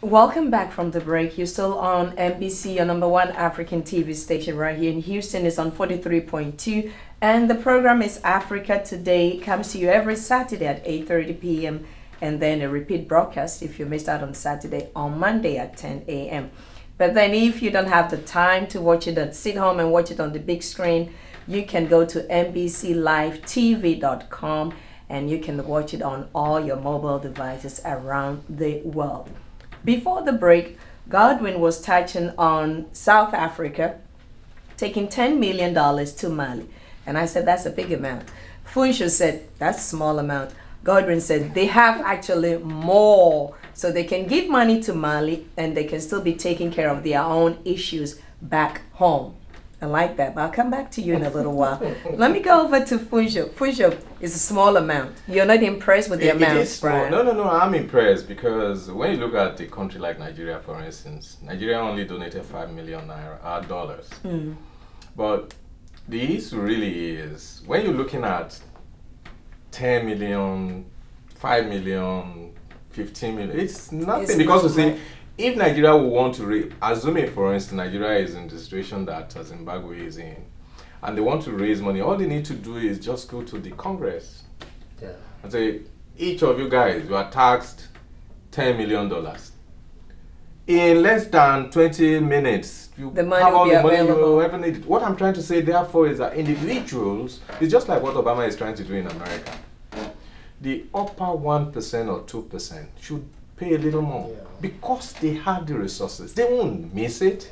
Welcome back from the break. You're still on NBC, your number one African TV station right here in Houston. Is on 43.2, and the program is Africa Today. It comes to you every Saturday at 8:30 p.m. and then a repeat broadcast if you missed out on Saturday on Monday at 10 a.m. But then if you don't have the time to watch it, sit home and watch it on the big screen, you can go to NBCLiveTV.com and you can watch it on all your mobile devices around the world. Before the break, Godwin was touching on South Africa taking $10 million to Mali. And I said, that's a big amount. Funsho said, that's a small amount. Godwin said, they have actually more. So they can give money to Mali and they can still be taking care of their own issues back home. I like that, but I'll come back to you in a little while. Let me go over to Funsho. Funsho is a small amount. You're not impressed with the amount, it is small. No, I'm impressed because when you look at a country like Nigeria, for instance, Nigeria only donated $5 million dollars. But the issue really is, when you're looking at 10 million, 5 million, 15 million, it's nothing. It's because you see, if Nigeria will want to assuming for instance Nigeria is in the situation that Zimbabwe is in, and they want to raise money, all they need to do is just go to the Congress and say, each of you guys, you are taxed $10 million. In less than 20 minutes, you the money have all the money available. you ever needed. What I'm trying to say, therefore, is that individuals, it's just like what Obama is trying to do in America. The upper 1% or 2% should pay a little more because they have the resources. They won't miss it.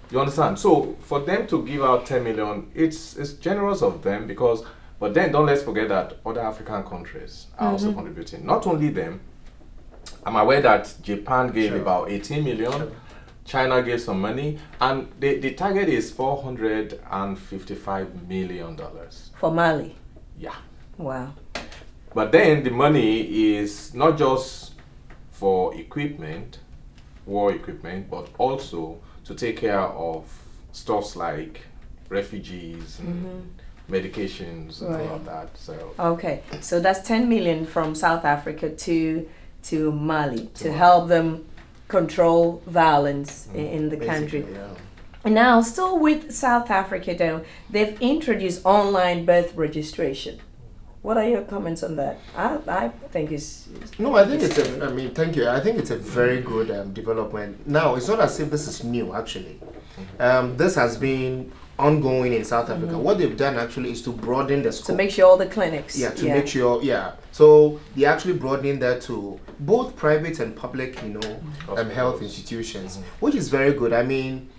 You understand? So for them to give out 10 million, it's generous of them because, but then don't let's forget that other African countries are also contributing. Not only them, I'm aware that Japan gave about 18 million. China gave some money, and the target is $455 million. For Mali? Yeah. Wow. But then the money is not just for equipment, war equipment, but also to take care of stuffs like refugees and medications and all of that. So okay, so that's 10 million from South Africa to Mali to help them control violence in the country. And now, still with South Africa, though, they've introduced online birth registration. What are your comments on that? I think it's no, I think it's a, I mean, thank you. I think it's a very good development. Now, it's not as if this is new, actually. This has been ongoing in South Africa. What they've done actually is to broaden the scope. to make sure all the clinics. Make sure, So they actually broadening that to both private and public, health institutions, which is very good. I mean,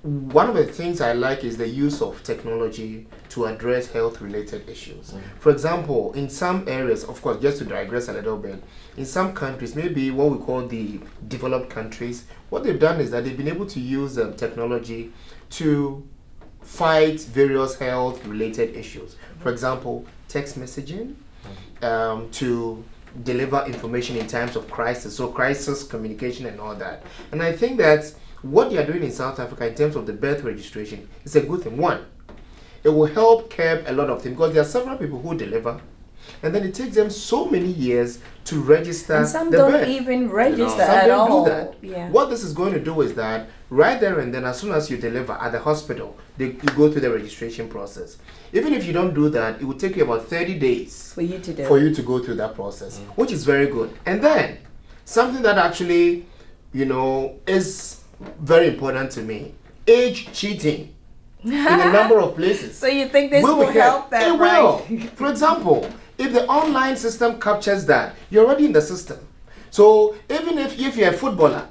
one of the things I like is the use of technology to address health-related issues. For example, in some areas, of course, just to digress a little bit, in some countries, maybe what we call the developed countries, what they've done is that they've been able to use technology to fight various health-related issues. For example, text messaging, to deliver information in times of crisis, so crisis communication and all that. And I think that what they are doing in South Africa in terms of the birth registration is a good thing. One, it will help curb a lot of things because there are several people who deliver, and then it takes them so many years to register. And some the don't birth. even register Some at don't all. do that. What this is going to do is that right there and then, as soon as you deliver at the hospital, you go through the registration process. Even if you don't do that, it will take you about 30 days for you to do. For you to go through that process, which is very good. And then something that actually, is very important to me: age cheating in a number of places. So you think this will help that? It will. For example, if the online system captures that, you're already in the system. So even if you're a footballer,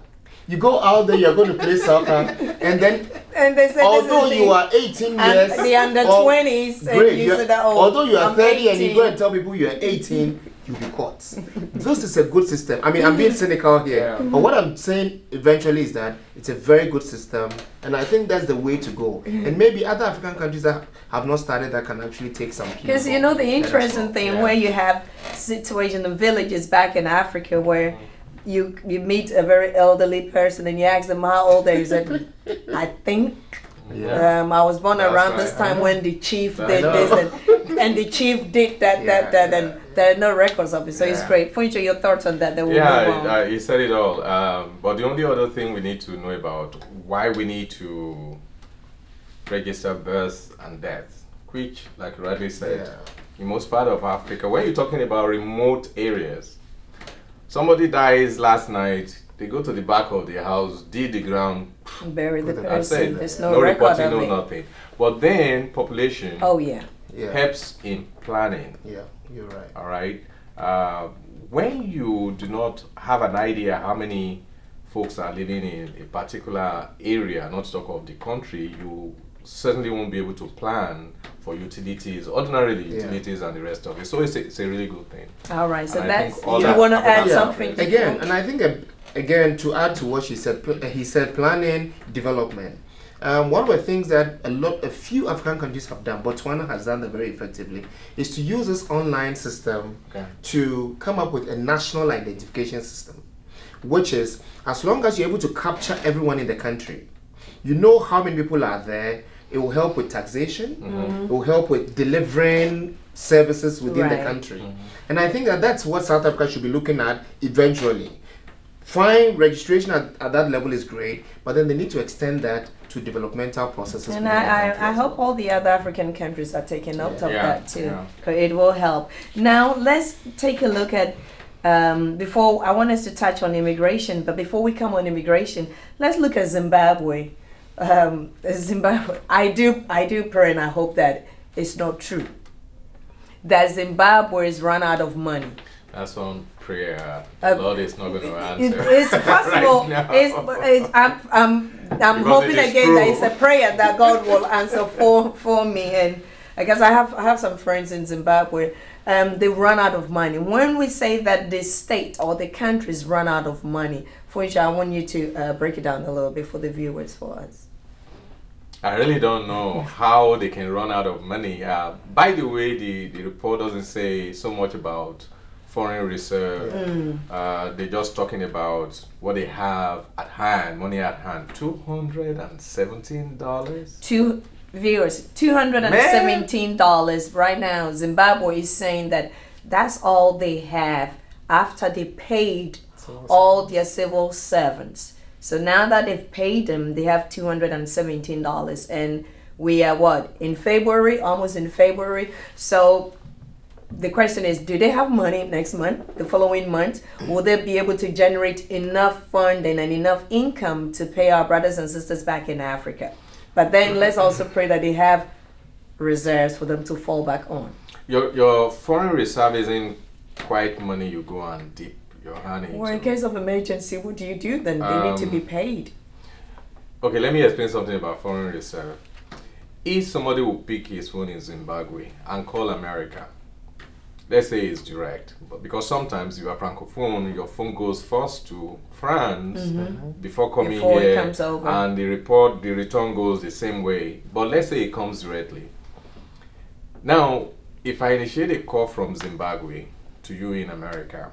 you go out there, you're going to play soccer, and then they say although you are 18 years, the under 20s, great, although you are 30 and you go and tell people you are 18, you'll be caught. This is a good system. I mean, I'm being cynical here, but what I'm saying eventually is that it's a very good system, and I think that's the way to go. And maybe other African countries that have not started that can actually take some people. Because the interesting thing where you have situation in villages back in Africa where you meet a very elderly person and you ask them how old they are, you said, I think Yeah. I was born That's around right. this time when the chief I did know. this and the chief did that, Yeah, and there are no records of it. So it's Yeah. great. Funcho, your thoughts on that? Then we'll move on. Yeah, he said it all. But the only other thing we need to know about why we need to register births and deaths, which, like Radley said, in most part of Africa, when you're talking about remote areas, somebody dies last night, they go to the back of their house, dig the ground, Bury the That's that's person. it. There's no No record reporting, of no it. nothing. But then population Oh yeah. Yeah. helps in planning. Yeah, you're right. All right. When you do not have an idea how many folks are living in a particular area, not to talk of the country, you certainly won't be able to plan for utilities, ordinarily Yeah. utilities and the rest of it. So it's a really good thing. All right. So And I that's. think all You that want to add happens something? Again, and I think again to add to what she said, he said planning, development. One of the things that a few African countries have done, Botswana has done that very effectively, is to use this online system Okay. to come up with a national identification system, which is as long as you're able to capture everyone in the country, you know how many people are there. It will help with taxation. It will help with delivering services within the Right. country. And I think that that's what South Africa should be looking at eventually. Fine, registration at that level is great, but then they need to extend that to developmental processes. And within the country I as hope well. all the other African countries are taking note of Yeah. that too, Yeah. 'cause it will help. Now let's take a look at. Before I want us to touch on immigration, but before we come on immigration, let's look at Zimbabwe. Zimbabwe. I do pray and I hope that it's not true that Zimbabwe is run out of money. That's one prayer. Uh, The Lord is not going to It, answer. it's possible. Right now. I'm Because hoping it is again that true. it's a prayer that God will answer for me. And I guess I have some friends in Zimbabwe. They run out of money. When we say that the state or the countries run out of money, Funcho, I want you to break it down a little bit for the viewers for us. I really don't know how they can run out of money. By the way, the report doesn't say so much about foreign reserve. They're just talking about what they have at hand, money at hand. $217. Two viewers, $217 right now. Zimbabwe is saying that that's all they have after they paid all their civil servants. So now that they've paid them, they have $217, and we are what, in February, almost in February. So the question is, do they have money next month, the following month? Will they be able to generate enough funding and enough income to pay our brothers and sisters back in Africa? But then let's also pray that they have reserves for them to fall back on. Your foreign reserve isn't quite money you go and dip your hand into. Or in case of emergency, what do you do then? They need to be paid. Okay, let me explain something about foreign reserve. If somebody will pick his phone in Zimbabwe and call America, let's say it's direct, but because sometimes you are francophone, your phone goes first to France before coming Before it here, comes over. and the return goes the same way. But let's say it comes directly. Now, if I initiate a call from Zimbabwe to you in America,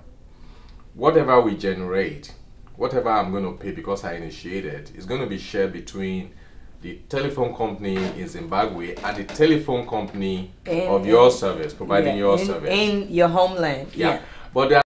whatever we generate, whatever I'm going to pay because I initiated, is going to be shared between the telephone company in Zimbabwe and the telephone company of your service, providing your service. In your homeland. Yeah. But there